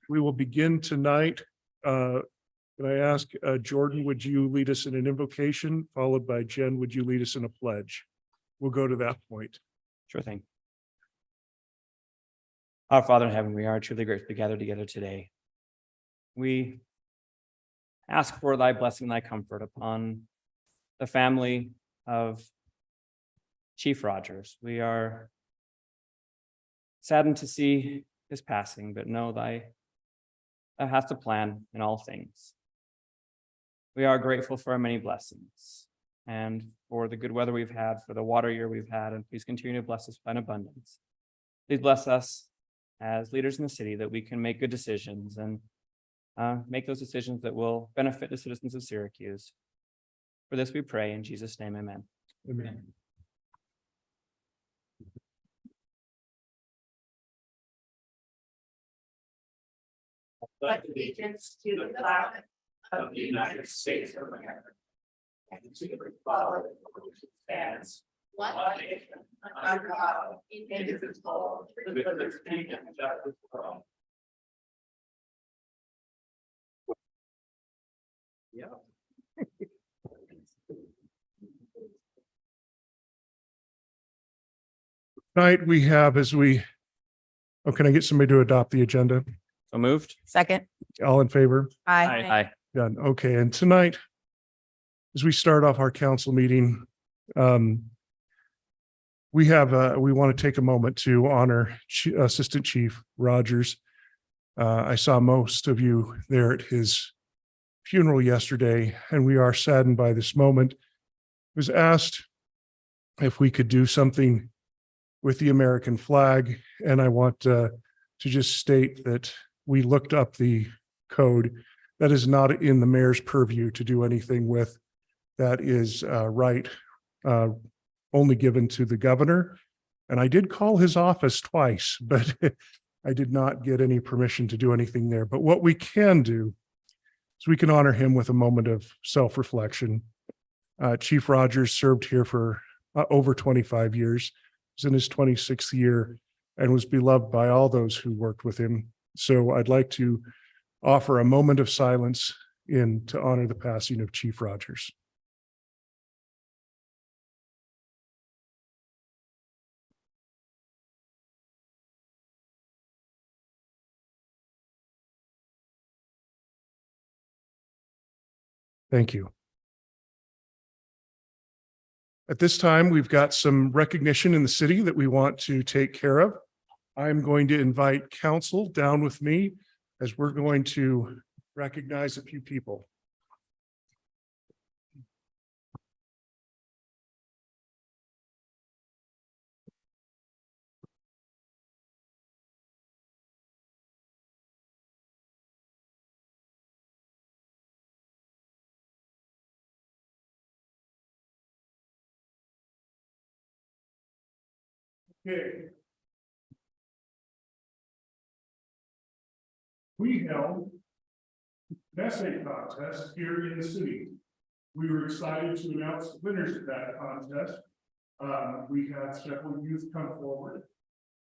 We will begin tonight. Can I ask Jordan, would you lead us in an invocation, followed by Jen, would you lead us in a pledge? We'll go to that point. Sure thing. Our Father in heaven, we are truly grateful to gather together today. We ask for thy blessing, thy comfort upon the family of Chief Rogers. We are saddened to see his passing, but know thou hast a plan in all things. We are grateful for our many blessings and for the good weather we've had, for the water year we've had, and please continue to bless us in abundance. Please bless us as leaders in the city that we can make good decisions and make those decisions that will benefit the citizens of Syracuse. For this we pray in Jesus' name, amen. Amen. Pledge allegiance to the flag of the United States of America and to the republic which stands one nation under God, indivisible, with liberty and justice for all. Yeah. Tonight we have can I get somebody to adopt the agenda? So moved. Second. All in favor? Aye. Done. Okay, and tonight, as we start off our council meeting, we want to take a moment to honor Assistant Chief Rogers. I saw most of you there at his funeral yesterday, and we are saddened by this moment. It was asked if we could do something with the American flag, and I want to just state that we looked up the code. That is not in the mayor's purview to do anything with. That is right, only given to the governor. And I did call his office twice, but I did not get any permission to do anything there. But what we can do is we can honor him with a moment of self-reflection. Chief Rogers served here for over 25 years. He's in his 26th year and was beloved by all those who worked with him. So I'd like to offer a moment of silence to honor the passing of Chief Rogers. Thank you. At this time, we've got some recognition in the city that we want to take care of. I'm going to invite council down with me as we're going to recognize a few people. Okay. We held an essay contest here in the city. We were excited to announce the winners of that contest. We had several youth come forward.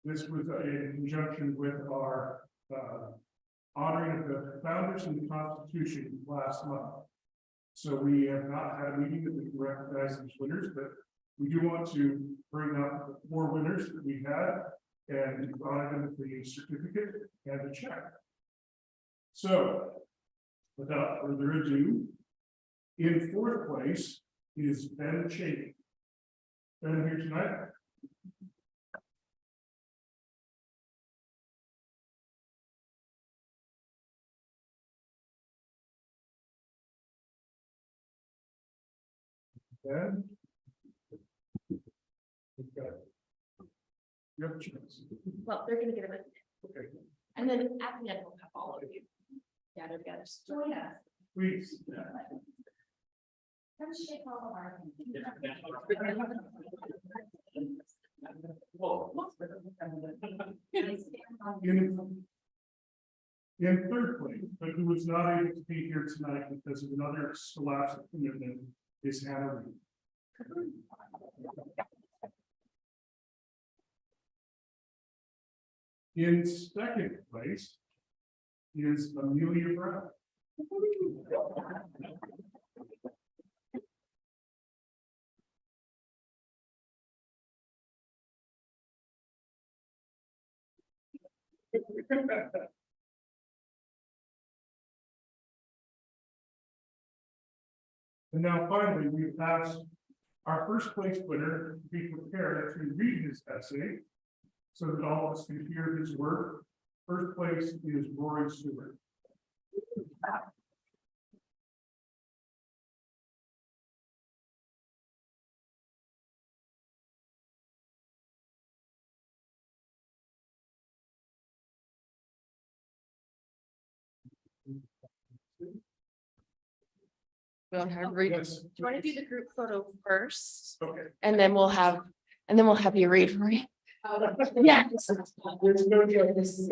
This was in conjunction with our honoring of the founders and the Constitution last month. So we have not had a meeting that we can recognize these winners, but we do want to bring up the 4 winners that we had and honor them with the certificate and the check. So, without further ado, in 4th place is Ben Cheney. Ben here tonight. Ben. Okay. You have a chance. Well, they're gonna get it. Okay. And then at the end, we'll have all of you gather together. Join us. Please. Come shake all of our. In 3rd place, but who was not able to be here tonight because of another scholastic commitment, is Hannah Reed. In 2nd place is Amelia Brown. And now finally, we've asked our first place winner to be prepared to read his essay so that all of us can hear his work. First place is Rory Stewart. We don't have read. Yes. Do you want to do the group photo first? Okay. And then we'll have you read for me. Yeah. There's no choice.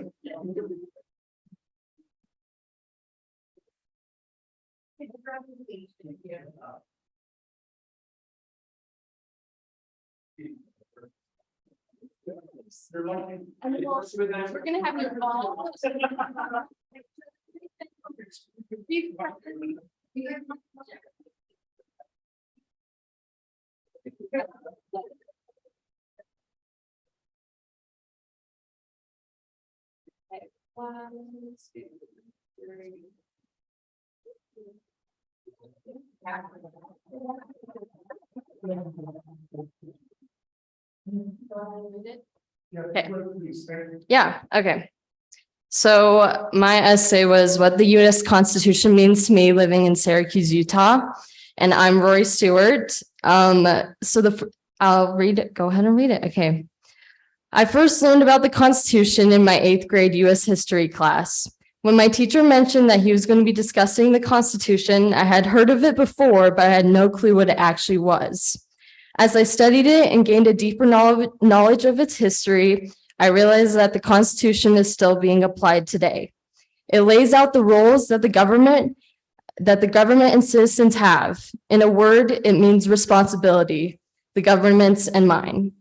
And then we're gonna have you all. One, two, three. Okay. Yeah, okay. So my essay was what the US Constitution means to me living in Syracuse, Utah. And I'm Rory Stewart. I'll read it. Go ahead and read it. Okay. I first learned about the Constitution in my 8th grade US history class. When my teacher mentioned that he was going to be discussing the Constitution, I had heard of it before, but I had no clue what it actually was. As I studied it and gained a deeper knowledge of its history, I realized that the Constitution is still being applied today. It lays out the roles that the government and citizens have. In a word, it means responsibility, the government's and mine.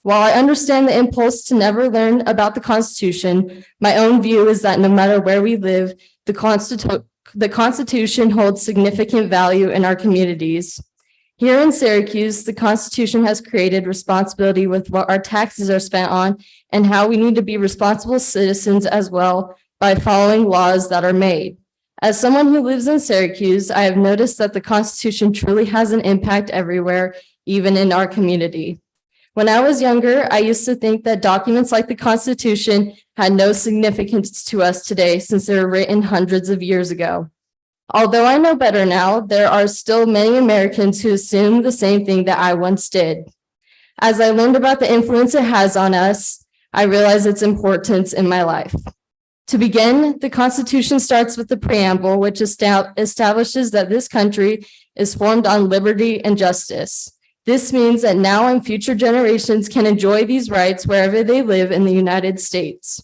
While I understand the impulse to never learn about the Constitution, my own view is that no matter where we live, the Constitution holds significant value in our communities. Here in Syracuse, the Constitution has created responsibility with what our taxes are spent on and how we need to be responsible citizens as well by following laws that are made. As someone who lives in Syracuse, I have noticed that the Constitution truly has an impact everywhere, even in our community. When I was younger, I used to think that documents like the Constitution had no significance to us today since they were written hundreds of years ago. Although I know better now, there are still many Americans who assume the same thing that I once did. As I learned about the influence it has on us, I realized its importance in my life. To begin, the Constitution starts with the preamble, which establishes that this country is formed on liberty and justice. This means that now and future generations can enjoy these rights wherever they live in the United States.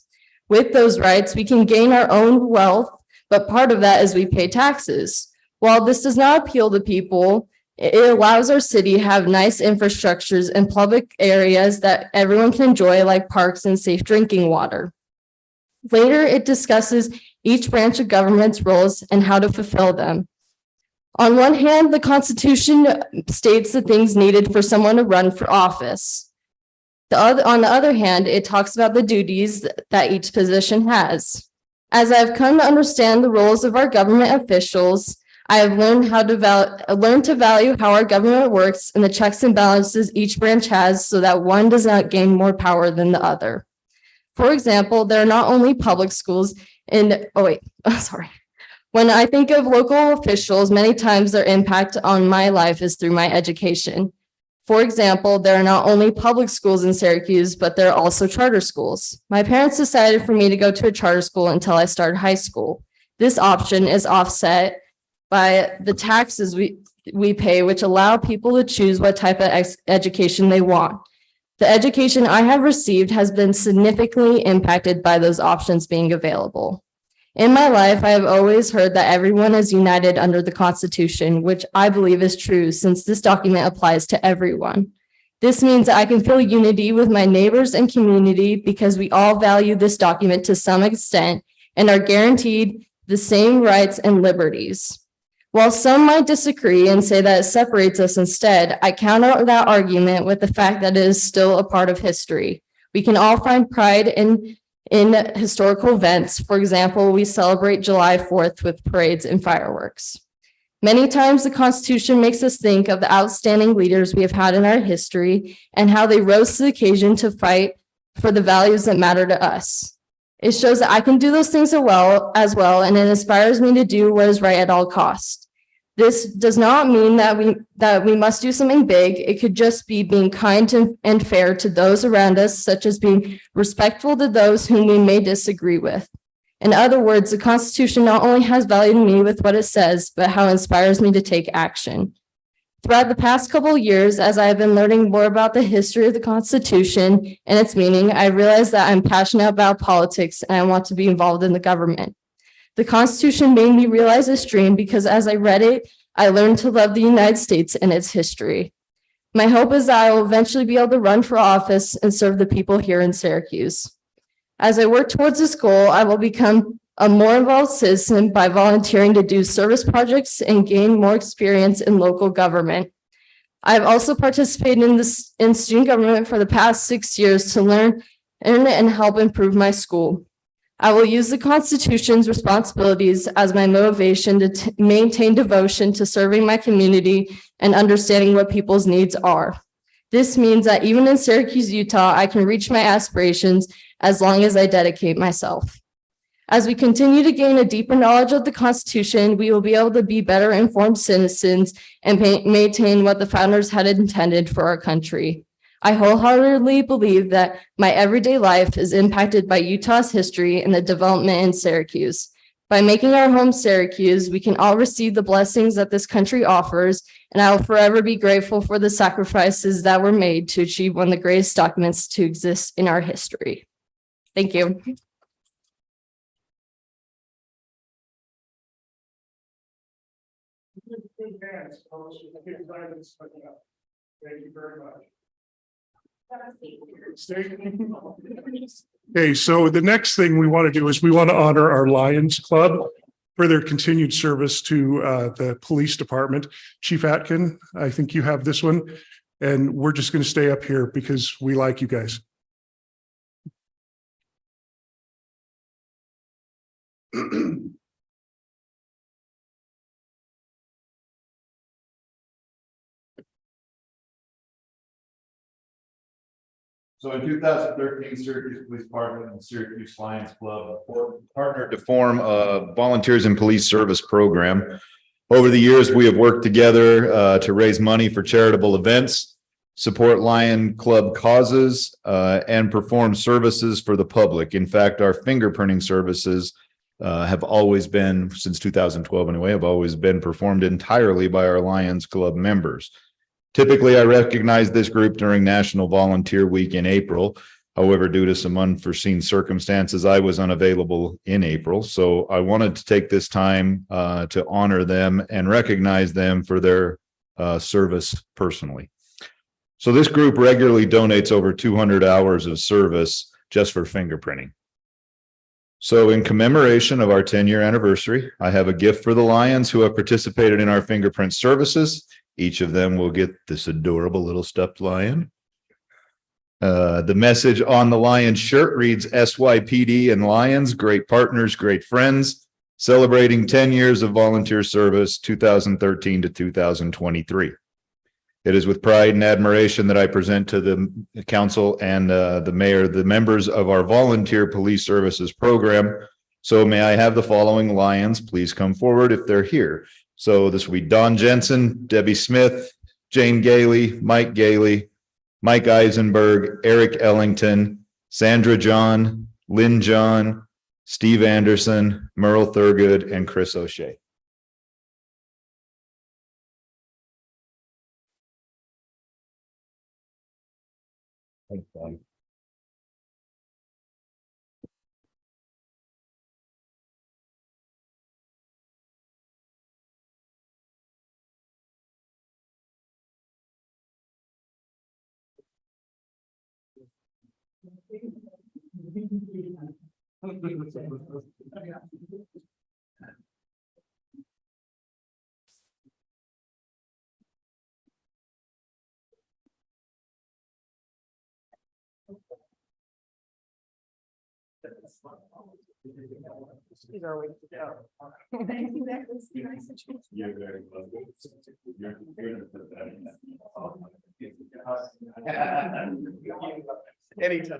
With those rights, we can gain our own wealth, but part of that is we pay taxes. While this does not appeal to people, it allows our city to have nice infrastructures and public areas that everyone can enjoy, like parks and safe drinking water. Later, it discusses each branch of government's roles and how to fulfill them. On one hand, the Constitution states the things needed for someone to run for office. On the other hand, it talks about the duties that each position has. As I've come to understand the roles of our government officials, I have learned to value how our government works and the checks and balances each branch has so that one does not gain more power than the other. For example, there are not only public schools When I think of local officials, many times their impact on my life is through my education. For example, there are not only public schools in Syracuse, but there are also charter schools. My parents decided for me to go to a charter school until I started high school. This option is offset by the taxes we pay, which allow people to choose what type of education they want. The education I have received has been significantly impacted by those options being available. In my life, I have always heard that everyone is united under the Constitution, which I believe is true since this document applies to everyone. This means that I can feel unity with my neighbors and community because we all value this document to some extent and are guaranteed the same rights and liberties. While some might disagree and say that it separates us instead, I counter that argument with the fact that it is still a part of history. We can all find pride in historical events. For example, we celebrate July 4th with parades and fireworks. Many times the Constitution makes us think of the outstanding leaders we have had in our history and how they rose to the occasion to fight for the values that matter to us. It shows that I can do those things as well, and it inspires me to do what is right at all costs. This does not mean that we must do something big. It could just be being kind and fair to those around us, such as being respectful to those whom we may disagree with. In other words, the Constitution not only has value to me with what it says, but how it inspires me to take action. Throughout the past couple of years, as I have been learning more about the history of the Constitution and its meaning, I realized that I'm passionate about politics and I want to be involved in the government. The Constitution made me realize this dream because as I read it, I learned to love the United States and its history. My hope is that I will eventually be able to run for office and serve the people here in Syracuse. As I work towards this goal, I will become a more involved citizen by volunteering to do service projects and gain more experience in local government. I've also participated in student government for the past 6 years to learn and help improve my school. I will use the Constitution's responsibilities as my motivation to maintain devotion to serving my community and understanding what people's needs are. This means that even in Syracuse, Utah, I can reach my aspirations as long as I dedicate myself. As we continue to gain a deeper knowledge of the Constitution, we will be able to be better informed citizens and maintain what the founders had intended for our country. I wholeheartedly believe that my everyday life is impacted by Utah's history and the development in Syracuse. By making our home Syracuse, we can all receive the blessings that this country offers, and I will forever be grateful for the sacrifices that were made to achieve one of the greatest documents to exist in our history. Thank you. Thank you very much. Okay, so the next thing we want to do is we want to honor our Lions Club for their continued service to the police department. Chief Atkin, I think you have this one, and we're just going to stay up here because we like you guys. So in 2013, Syracuse Police Department and Syracuse Lions Club partnered to form a volunteers in police service program. Over the years, we have worked together to raise money for charitable events, support Lion Club causes, and perform services for the public. In fact, our fingerprinting services have always been, since 2012 anyway, have always been performed entirely by our Lions Club members. Typically, I recognize this group during National Volunteer Week in April. However, due to some unforeseen circumstances, I was unavailable in April. So I wanted to take this time to honor them and recognize them for their service personally. So this group regularly donates over 200 hours of service just for fingerprinting. So in commemoration of our 10-year anniversary, I have a gift for the Lions who have participated in our fingerprint services. Each of them will get this adorable little stuffed lion. The message on the Lion shirt reads SYPD and Lions, great partners, great friends, celebrating 10 years of volunteer service, 2013 to 2023. It is with pride and admiration that I present to the council and the mayor, the members of our volunteer police services program. So may I have the following Lions please come forward if they're here. So this will be Don Jensen, Debbie Smith, Jane Gailey, Mike Gailey, Mike Eisenberg, Eric Ellington, Sandra John, Lynn John, Steve Anderson, Merle Thurgood, and Chris O'Shea. Thanks, Don. He's our way to go. You're very welcome. You're gonna put that in that. Anytime.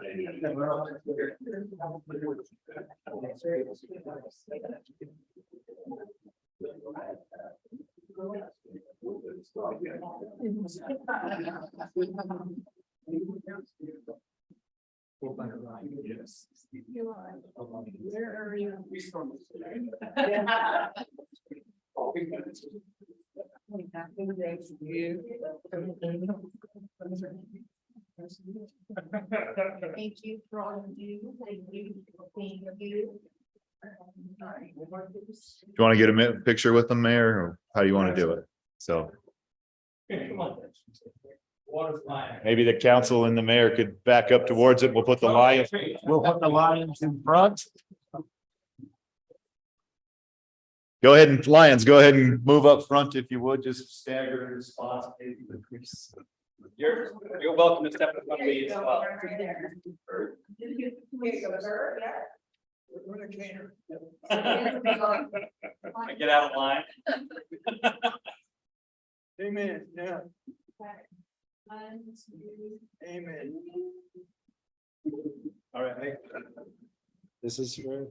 Yes. Where are you? Thank you for all of you. Thank you for being you. Do you want to get a picture with them, Mayor, or how do you want to do it? So maybe the council and the mayor could back up towards it. We'll put the lions in front. Go ahead and Lions, go ahead and move up front if you would, just stagger your spots. You're welcome to step in front of me as well. Get out of line. Amen. Yeah. Amen. All right. This is for.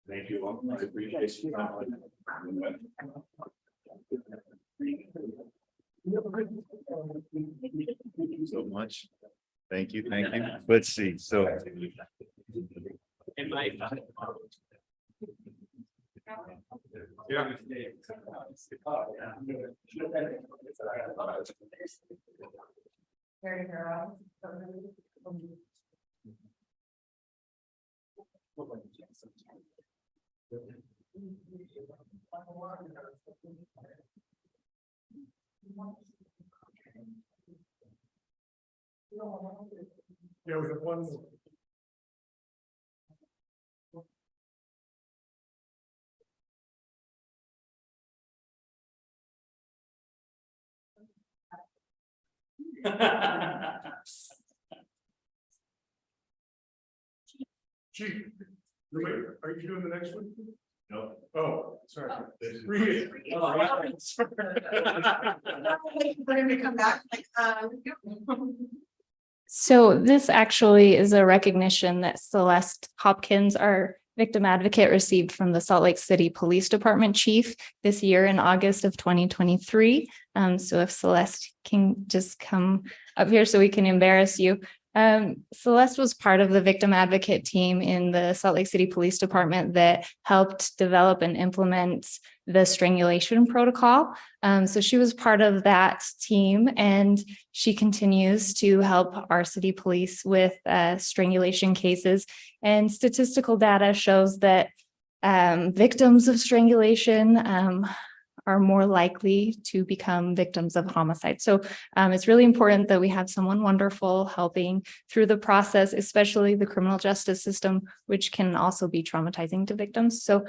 Thank you all. I appreciate you. Thank you so much. Thank you, thank you. Let's see, so. In my. Yeah. Yeah, we have one more. Chief, wait, are you doing the next one? No. Oh, sorry. Read it. We're gonna come back like, So this actually is a recognition that Celeste Hopkins, our victim advocate, received from the Salt Lake City Police Department chief this year in August of 2023. So if Celeste can just come up here so we can embarrass you. Celeste was part of the victim advocate team in the Salt Lake City Police Department that helped develop and implement the strangulation protocol. So she was part of that team, and she continues to help our city police with strangulation cases. And statistical data shows that victims of strangulation are more likely to become victims of homicide. So it's really important that we have someone wonderful helping through the process, especially the criminal justice system, which can also be traumatizing to victims. So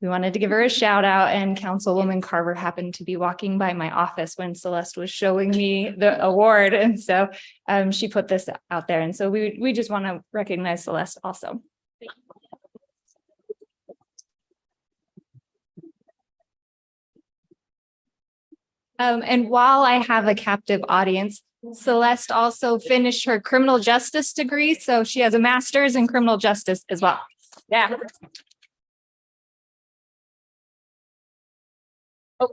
we wanted to give her a shout out, and Councilwoman Carver happened to be walking by my office when Celeste was showing me the award. And so she put this out there. And so we just want to recognize Celeste also. And while I have a captive audience, Celeste also finished her criminal justice degree. So she has a master's in criminal justice as well. Yeah. Oh.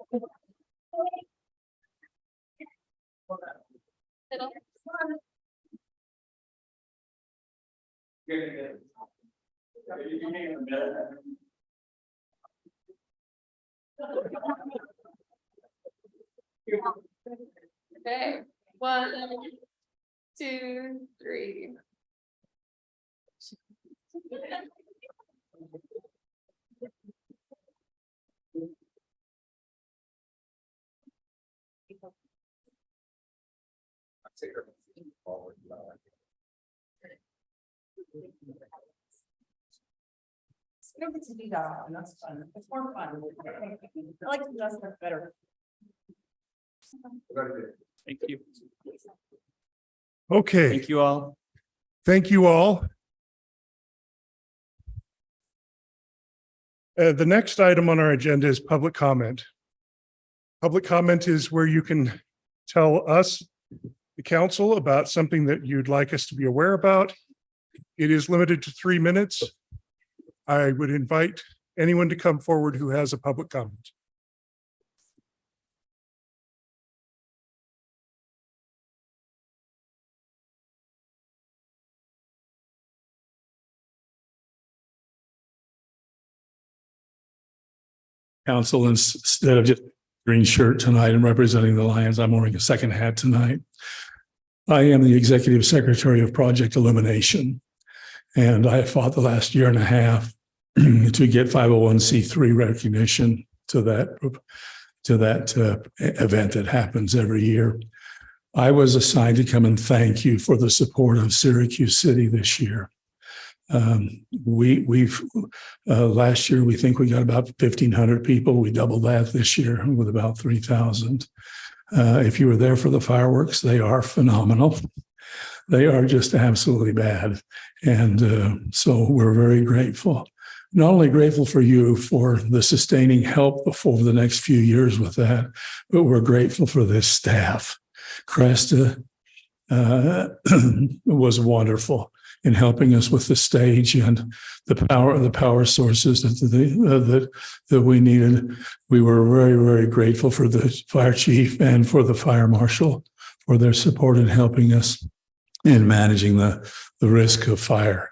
Okay, 1, 2, 3. don't get to do that often, that's fun, it's more fun. I like to do that stuff better. Thank you. Okay, Thank you all. thank you all. The next item on our agenda is public comment. Public comment is where you can tell us, the council, about something that you'd like us to be aware about. It is limited to 3 minutes. I would invite anyone to come forward who has a public comment. Council, instead of just green shirt tonight and representing the Lions, I'm wearing a second hat tonight. I am the executive secretary of Project Illumination, and I fought the last year and a half to get 501c3 recognition to that event that happens every year. I was assigned to come and thank you for the support of Syracuse City this year. Last year, we think we got about 1,500 people. We doubled that this year with about 3,000. If you were there for the fireworks, they are phenomenal. They are just absolutely bad. And so we're very grateful. Not only grateful for you for the sustaining help for the next few years with that, but we're grateful for this staff. Cresta was wonderful in helping us with the stage and the power sources that we needed. We were very, very grateful for the fire chief and for the fire marshal for their support in helping us in managing the risk of fire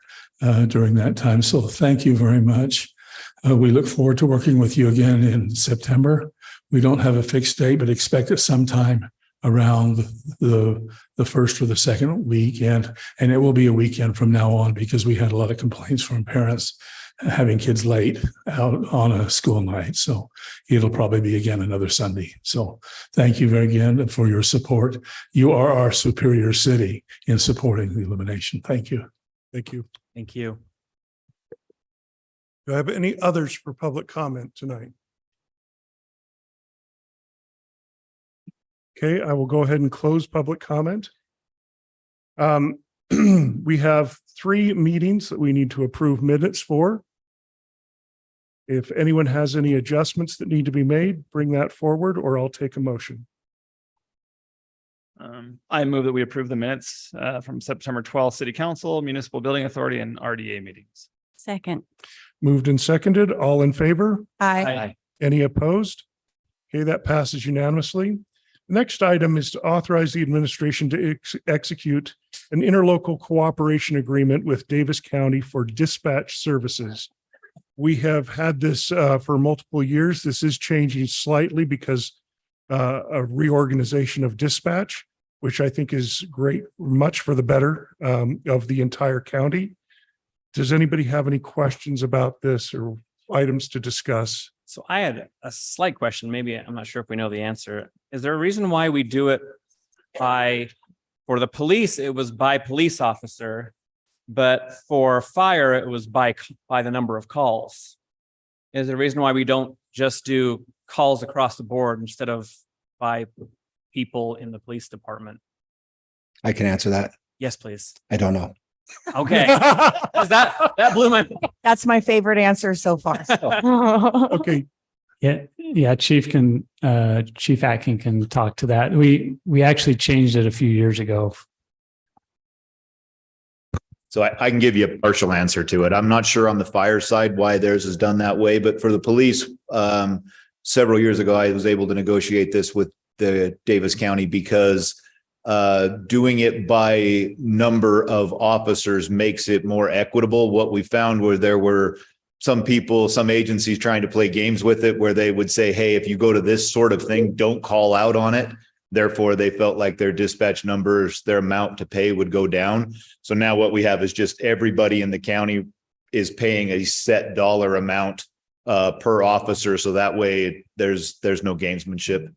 during that time. So thank you very much. We look forward to working with you again in September. We don't have a fixed date, but expect it sometime around the first or the second weekend. And it will be a weekend from now on because we had a lot of complaints from parents having kids late out on a school night. So it'll probably be again another Sunday. So thank you very again for your support. You are our superior city in supporting the illumination. Thank you. Thank you. Thank you. Do I have any others for public comment tonight? Okay, I will go ahead and close public comment. We have 3 meetings that we need to approve minutes for. If anyone has any adjustments that need to be made, bring that forward or I'll take a motion. I move that we approve the minutes from September 12th City Council, Municipal Building Authority, and RDA meetings. Second. Moved and seconded, all in favor? Aye. Any opposed? Okay, that passes unanimously. The next item is to authorize the administration to execute an interlocal cooperation agreement with Davis County for dispatch services. We have had this for multiple years. This is changing slightly because a reorganization of dispatch, which I think is great, much for the better of the entire county. Does anybody have any questions about this or items to discuss? So I had a slight question. Maybe I'm not sure if we know the answer. Is there a reason why we do it for the police, it was by police officer, but for fire, it was by the number of calls? Is there a reason why we don't just do calls across the board instead of by people in the police department? I can answer that. Yes, please. I don't know. Okay. 'Cause that blew my. That's my favorite answer so far. Okay, Yeah, Chief Atkin can talk to that. We actually changed it a few years ago. So I can give you a partial answer to it. I'm not sure on the fire side why theirs is done that way, but for the police, several years ago, I was able to negotiate this with the Davis County because doing it by number of officers makes it more equitable. What we found were there were some people, some agencies trying to play games with it where they would say, hey, if you go to this sort of thing, don't call out on it. Therefore, they felt like their dispatch numbers, their amount to pay would go down. So now what we have is just everybody in the county is paying a set dollar amount per officer. So that way there's no gamesmanship.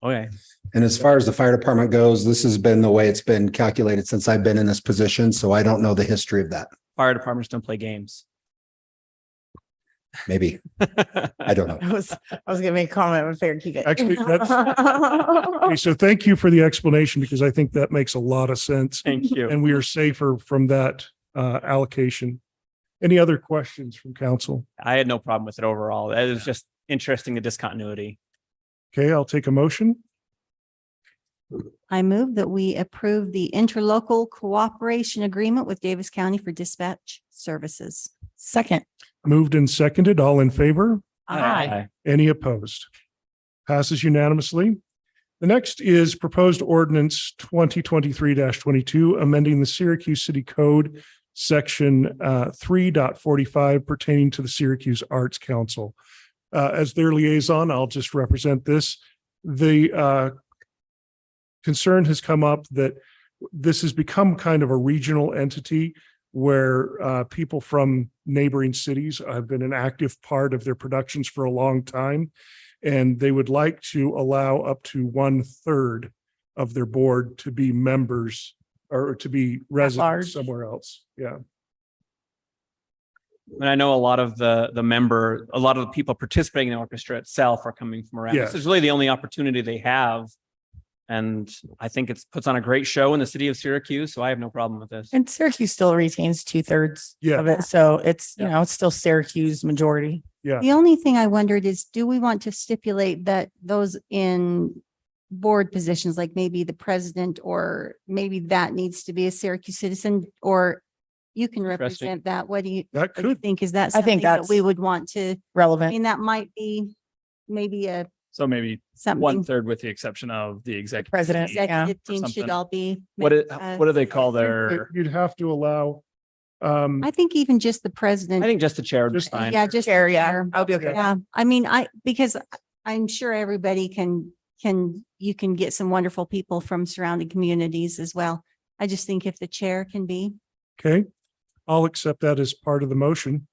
Okay. And as far as the fire department goes, this has been the way it's been calculated since I've been in this position. So I don't know the history of that. Fire departments don't play games. Maybe. I don't know. I was gonna make a comment, but fair, keep it. Actually, okay, so thank you for the explanation because I think that makes a lot of sense Thank you. and we are safer from that allocation. Any other questions from council? I had no problem with it overall. It was just interesting, the discontinuity. Okay, I'll take a motion. I move that we approve the interlocal cooperation agreement with Davis County for dispatch services. Second. Moved and seconded. All in favor? Aye. Any opposed? Passes unanimously. The next is proposed ordinance 2023-22, amending the Syracuse City Code, section 3.45 pertaining to the Syracuse Arts Council. As their liaison, I'll just represent this. The concern has come up that this has become kind of a regional entity where people from neighboring cities have been an active part of their productions for a long time. And they would like to allow up to 1/3 of their board to be members or to be residents large. somewhere else. Yeah. And I know a lot of a lot of the people participating in the orchestra itself are coming from around. Yes. This is really the only opportunity they have. And I think it puts on a great show in the city of Syracuse. So I have no problem with this. And Syracuse still retains 2/3 Yeah. of it. So it's, Yeah. you know, it's still Syracuse majority. The only thing I wondered is, do we want to stipulate that those in board positions, like maybe the president, or maybe that needs to be a Syracuse citizen, or you can Interesting. represent that? What do you That what do you could, think? Is that I think something that that's we would want to, I relevant. mean, that might be maybe a So maybe something. 1/3 with the exception of the executive. President. team. Yeah. Executive team should something. all be. What do they call that their? you'd have to allow, I think even just the president. I think just the chair would be Just- fine. Yeah, just. Chair, the yeah, chair. I'll be okay. Yeah, I mean, because I'm sure everybody you can get some wonderful people from surrounding communities as well. I just think if the chair can be. okay, I'll accept that as part of the motion.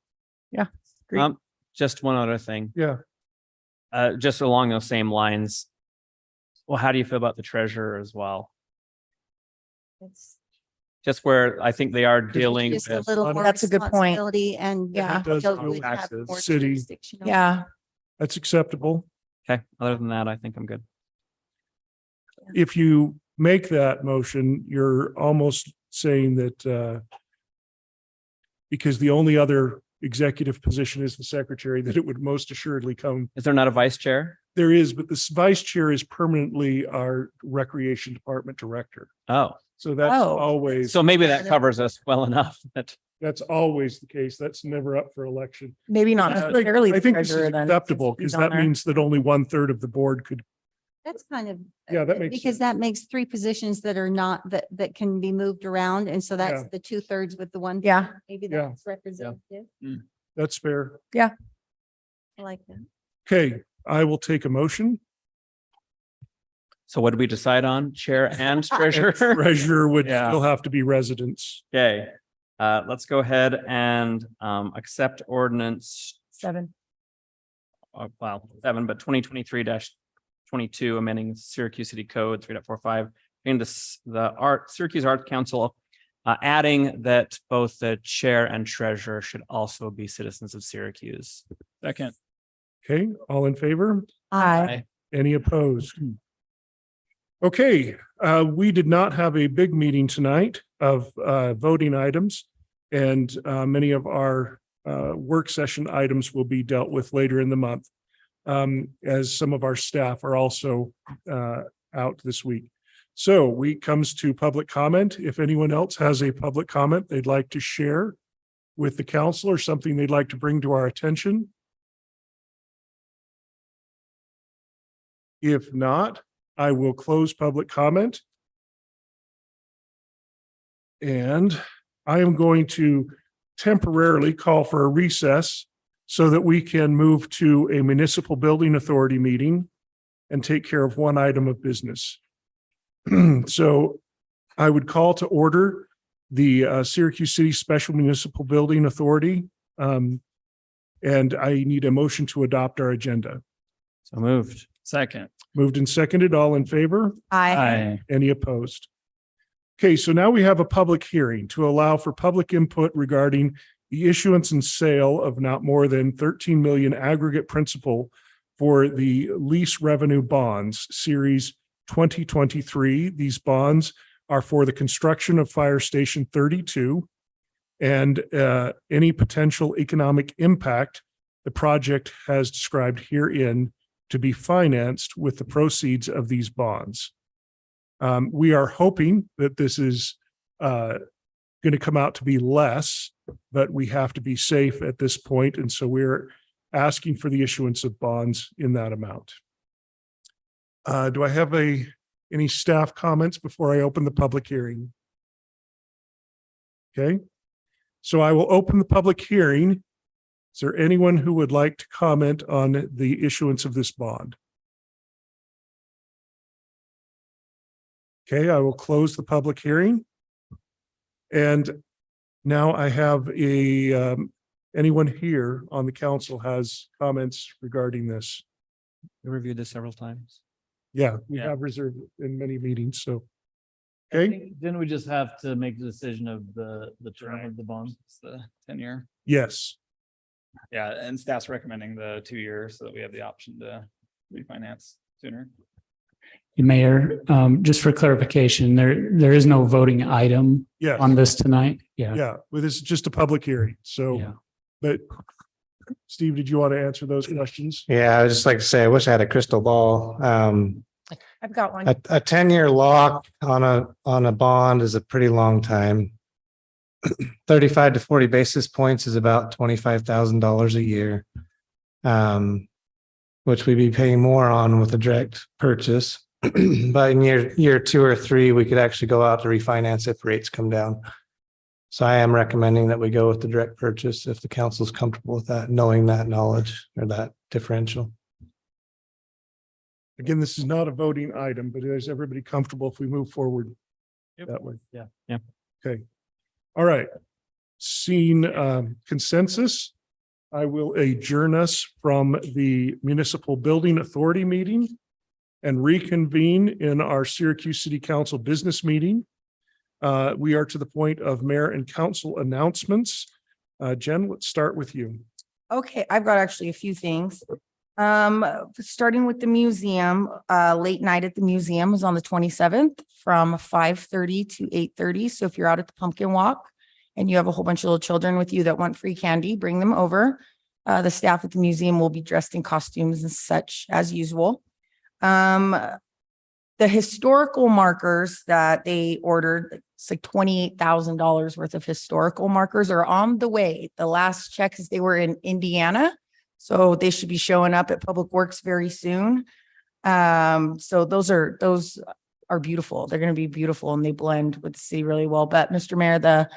Great. Just one other thing. Yeah. Just along those same lines. Well, how do you feel about the treasurer as well? Just where I think they are dealing Just a with, little more That's a good point. responsibility and Yeah. It does don't deal really with have taxes, more city. jurisdiction over Yeah. That's acceptable. okay, other than that, I think I'm good. If you make that motion, you're almost saying that because the only other executive position is the secretary, that it would most assuredly come. Is there not a vice chair? There is, but this vice chair is permanently our recreation department director. Oh, So that's Oh. always, so maybe that covers us well enough that, that's always the case. That's never up for election. Maybe not I think- necessarily I the think this is treasurer then. acceptable since because he's on that there. means that only 1/3 of the board could, That's kind of. Yeah, that makes Because sense. that makes three positions that are not, that can be moved around. And so that's Yeah. the 2/3 with the one. Yeah. Maybe Yeah. that's representative. that's fair. I like that. Okay, I will take a motion. so what did we decide on? Chair and treasurer? Treasurer would Yeah. still have to be residents. Okay, let's go ahead and accept ordinance, 7. well, 7, but 2023-22, amending Syracuse City Code 3.45 in the Syracuse Arts Council, adding that both the chair and treasurer should also be citizens of Syracuse. Second. Okay, all in favor? Aye. Any opposed? Okay, we did not have a big meeting tonight of voting items. And many of our work session items will be dealt with later in the month. As some of our staff are also out this week. So we comes to public comment. If anyone else has a public comment they'd like to share with the council or something they'd like to bring to our attention. If not, I will close public comment. And I am going to temporarily call for a recess so that we can move to a municipal building authority meeting and take care of one item of business. So I would call to order the Syracuse City Special Municipal Building Authority. And I need a motion to adopt our agenda. So moved. Second. Moved and seconded, all in favor? I, Any opposed? Okay, so now we have a public hearing to allow for public input regarding the issuance and sale of not more than 13 million aggregate principal for the lease revenue bonds, Series 2023. These bonds are for the construction of Fire Station 32 and any potential economic impact the project has described herein to be financed with the proceeds of these bonds. We are hoping that this is going to come out to be less, but we have to be safe at this point, and so we're asking for the issuance of bonds in that amount. Do I have any staff comments before I open the public hearing? Okay, so I will open the public hearing. Is there anyone who would like to comment on the issuance of this bond? Okay, I will close the public hearing. And now I have anyone here on the council has comments regarding this? We reviewed this several times. Yeah, we Yeah. have reserved in many meetings, so. I Okay, think- Didn't we just have to make the decision of the term of the bond, it's the 10-year? yes, Yeah, and staff's recommending the 2 years so that we have the option to refinance sooner. Mayor, just for clarification, there is no voting item yes, on this tonight. Yeah. yeah, well, this is just a public hearing, so, Yeah. but Steve, did you want to answer those questions? Yeah, I would just like to say, I wish I had a crystal ball. I've got one. A 10-year lock on a bond is a pretty long time. 35 to 40 basis points is about $25,000 a year. Which we'd be paying more on with a direct purchase. But in year 2 or 3, we could actually go out to refinance if rates come down. So I am recommending that we go with the direct purchase if the council's comfortable with that, knowing that knowledge or that differential. Again, this is not a voting item, but is everybody comfortable if we move forward that way? Yeah. Yeah. Okay. All right. Seeing consensus, I will adjourn us from the Municipal Building Authority meeting and reconvene in our Syracuse City Council business meeting. We are to the point of mayor and council announcements. Jen, let's start with you. Okay, I've got actually a few things. Starting with the museum, late night at the museum is on the 27th from 5:30 to 8:30. So if you're out at the pumpkin walk and you have a whole bunch of little children with you that want free candy, bring them over. The staff at the museum will be dressed in costumes and such as usual. The historical markers that they ordered, it's like $28,000 worth of historical markers are on the way. The last check is they were in Indiana. So they should be showing up at Public Works very soon. So those are beautiful. They're going to be beautiful and they blend with the city really well. But Mr. Mayor, the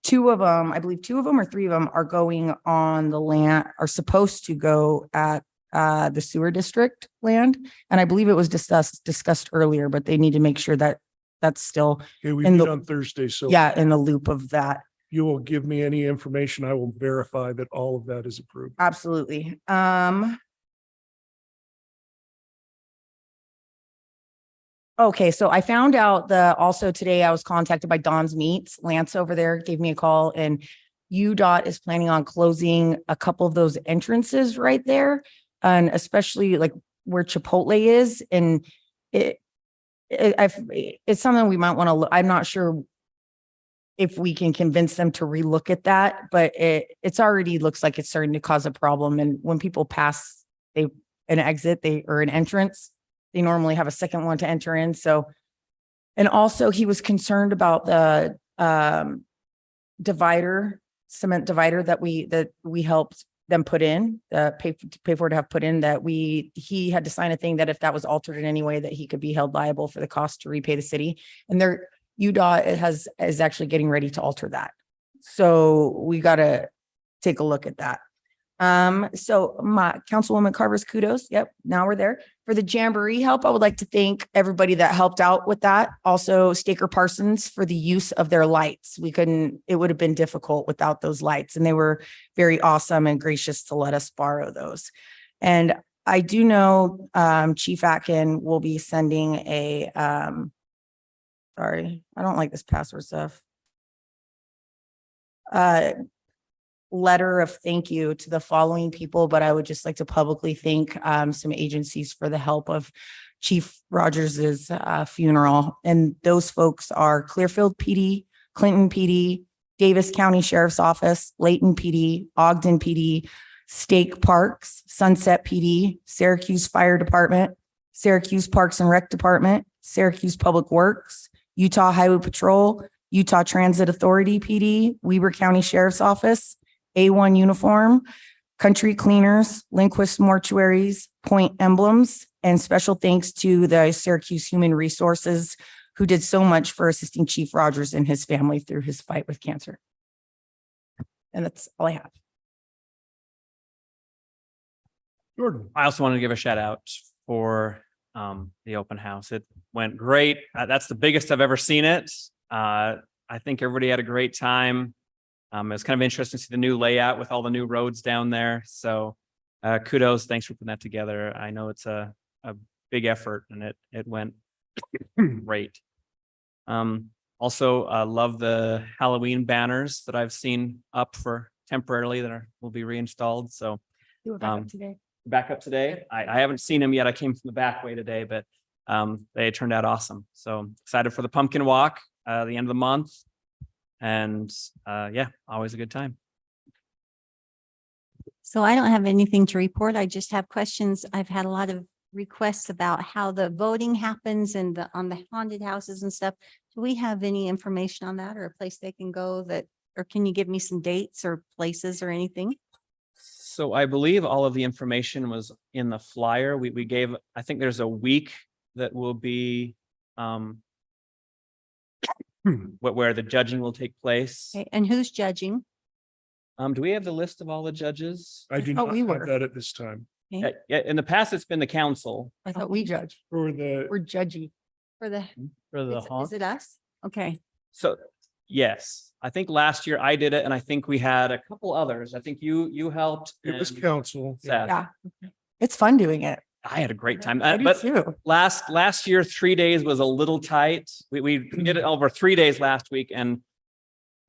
two of them, I believe 2 of them or 3 of them are going on the land, are supposed to go at the sewer district land. And I believe it was discussed earlier, but they need to make sure that that's still Okay, we in meet the- on Thursday, so in the loop of that. you will give me any information. I will verify that all of that is approved. Absolutely. Okay, so I found out also today I was contacted by Don's Meats. Lance over there gave me a call and UDOT is planning on closing a couple of those entrances right there. And especially like where Chipotle is. And it's something we might want to look. I'm not sure if we can convince them to relook at that, but it's already looks like it's starting to cause a problem. And when people pass an exit, or an entrance, they normally have a second one to enter in. So, and also he was concerned about the cement divider that we helped them put in, pay for to have put in, that he had to sign a thing that if that was altered in any way, that he could be held liable for the cost to repay the city. And UDOT is actually getting ready to alter that. So we got to take a look at that. So my Councilwoman Carver's kudos. Yep. Now we're there for the Jamboree help. I would like to thank everybody that helped out with that. Also Staker Parsons for the use of their lights. It would have been difficult without those lights, and they were very awesome and gracious to let us borrow those. And I do know, Chief Atkin will be sending a, sorry, I don't like this password stuff. Letter of thank you to the following people, but I would just like to publicly thank, some agencies for the help of Chief Rogers's, funeral. And those folks are Clearfield PD, Clinton PD, Davis County Sheriff's Office, Layton PD, Ogden PD, Stake Parks, Sunset PD, Syracuse Fire Department, Syracuse Parks and Rec Department, Syracuse Public Works, Utah Highway Patrol, Utah Transit Authority PD, Weber County Sheriff's Office, A1 Uniform, Country Cleaners, Lindquist Mortuaries, Point Emblems, and special thanks to the Syracuse Human Resources who did so much for assisting Chief Rogers and his family through his fight with cancer. And that's all I have. Jordan. I also want to give a shout out for the open house. It went great. That's the biggest I've ever seen it. I think everybody had a great time. It was kind of interesting to see the new layout with all the new roads down there. So kudos. Thanks for putting that together. I know it's a big effort and it went great. Also love the Halloween banners that I've seen up for temporarily that will be reinstalled. So back up today. I haven't seen them yet. I came from the back way today, but they turned out awesome. So excited for the pumpkin walk the end of the month. And yeah, always a good time. So I don't have anything to report. I just have questions. I've had a lot of requests about how the voting happens and on the haunted houses and stuff. Do we have any information on that or a place they can go that, or can you give me some dates or places or anything? So I believe all of the information was in the flyer. We gave, I think there's a week that will be where the judging will take place. Okay, and who's judging? Do we have the list of all the judges? I do thought not we have were. that at this time. Yeah, in the past, it's been the council. I thought we judge. For the, We're judgy. For the, is it us? Okay. So yes, I think last year I did it and I think we had a couple others. I think you helped. it was and council. Seth. Yeah. It's fun doing it. I had a great time. I do But too. last year, 3 days was a little tight. We did it over 3 days last week and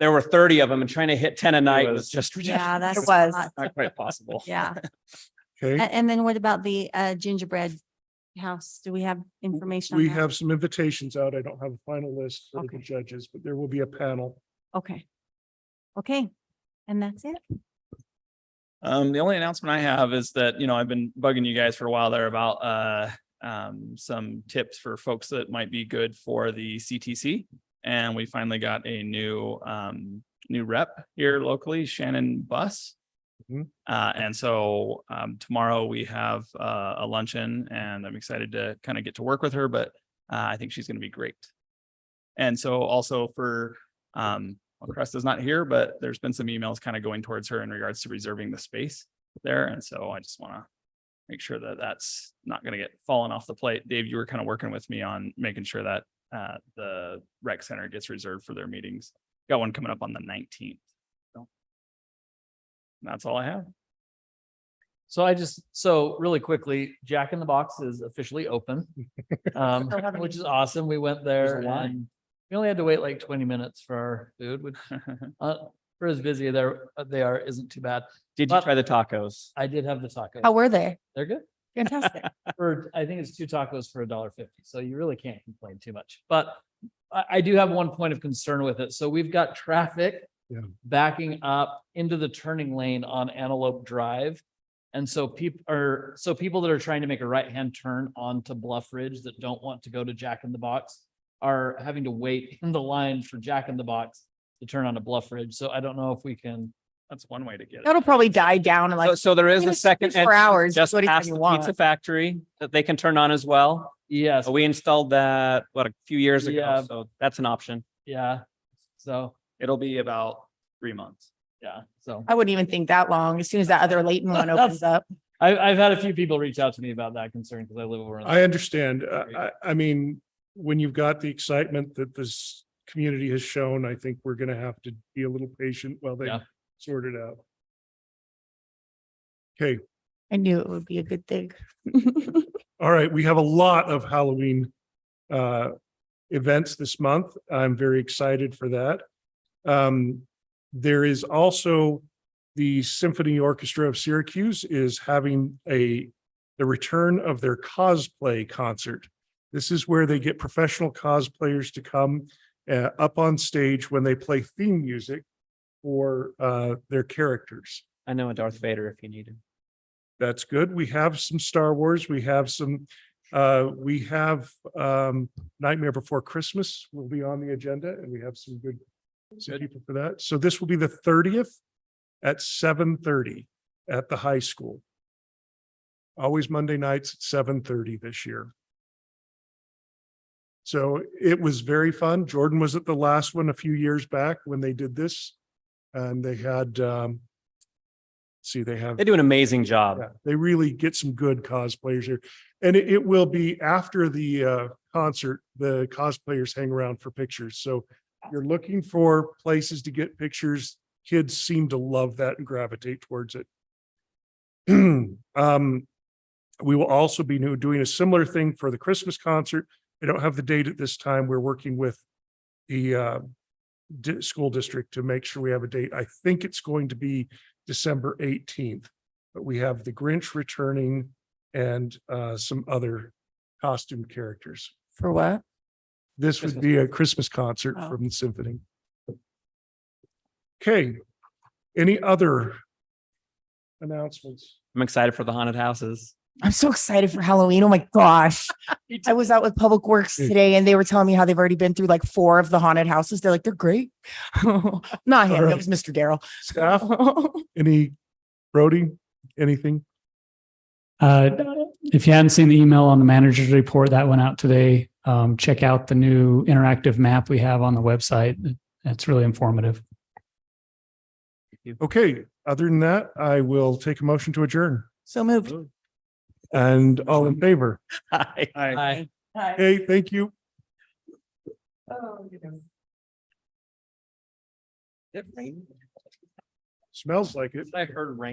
there were 30 of them and trying to hit 10 a night was just Yeah, that's. It was. not quite possible. Yeah. Okay. And then what about the gingerbread house? Do we have information on We that? have some invitations out. I don't have a final list for the Okay. judges, but there will be a panel. Okay. Okay. And that's it? The only announcement I have is that, I've been bugging you guys for a while there about some tips for folks that might be good for the CTC. And we finally got a new rep here locally, Shannon Buss. Mhm. And so tomorrow we have a luncheon and I'm excited to kind of get to work with her, but I think she's going to be great. And so also for Cresta's not here, but there's been some emails kind of going towards her in regards to reserving the space there. And so I just want to make sure that that's not going to get fallen off the plate. Dave, you were kind of working with me on making sure that the rec center gets reserved for their meetings. Got one coming up on the 19th. So that's all I have. So really quickly, Jack in the Box is officially open, which is awesome. We went there There's a line. and we only had to wait like 20 minutes for our food, which for as busy they are isn't too bad. Did you But try the tacos? I did have the tacos. How were they? They're good. Fantastic. I think it's 2 tacos for $1.50. So you really can't complain too much. But I do have one point of concern with it. So we've got traffic Yeah. backing up into the turning lane on Antelope Drive. And so people that are trying to make a right-hand turn onto Bluff Ridge that don't want to go to Jack in the Box are having to wait in the line for Jack in the Box to turn onto Bluff Ridge. So I don't know if we can. That's one way to get it. That'll probably die down in like So there is a it's second 24 hours. just Do anything past you the want. pizza factory that they can turn on as well. Yes. We installed that, a few years ago, Yeah. so that's an option. Yeah. So, It'll be about 3 months. yeah. So I wouldn't even think that long. As soon as that other Layton one opens up. I've had a few people reach out to me about that concern because I live over. I understand. I mean, when you've got the excitement that this community has shown, I think we're gonna have to be a little patient while they Yeah. sort it out. Okay, I knew it would be a good thing. All right, we have a lot of Halloween events this month. I'm very excited for that. There is also the Symphony Orchestra of Syracuse is having the return of their cosplay concert. This is where they get professional cosplayers to come up on stage when they play theme music for their characters. I know a Darth Vader if you need him. That's good. We have some Star Wars. We have some, Nightmare Before Christmas will be on the agenda, and we have some good people for that. So this will be the 30th at 7:30 at the high school. Always Monday nights at 7:30 this year. So it was very fun. Jordan was at the last one a few years back when they did this. And they had, They do an amazing job. yeah, they really get some good cosplayers here. And it will be after the concert, the cosplayers hang around for pictures. So you're looking for places to get pictures. Kids seem to love that and gravitate towards it. We will also be doing a similar thing for the Christmas concert. I don't have the date at this time. We're working with the school district to make sure we have a date. I think it's going to be December 18th, but we have the Grinch returning and some other costume characters. For what? This would be a Christmas concert Oh. from the symphony. Okay, any other announcements? I'm excited for the haunted houses. I'm so excited for Halloween. Oh my gosh. I was out with Public Works today and they were telling me how they've already been through like 4 of the haunted houses. They're like, they're great. Not him. All right. It was Mr. Darrell. Staff, any, Brody, anything? If you hadn't seen the email on the manager's report that went out today, check out the new interactive map we have on the website. It's really informative. Okay, other than that, I will take a motion to adjourn. So moved. And all in favor? Hi. Hi. Okay, thank you. Smells like it. I heard rain.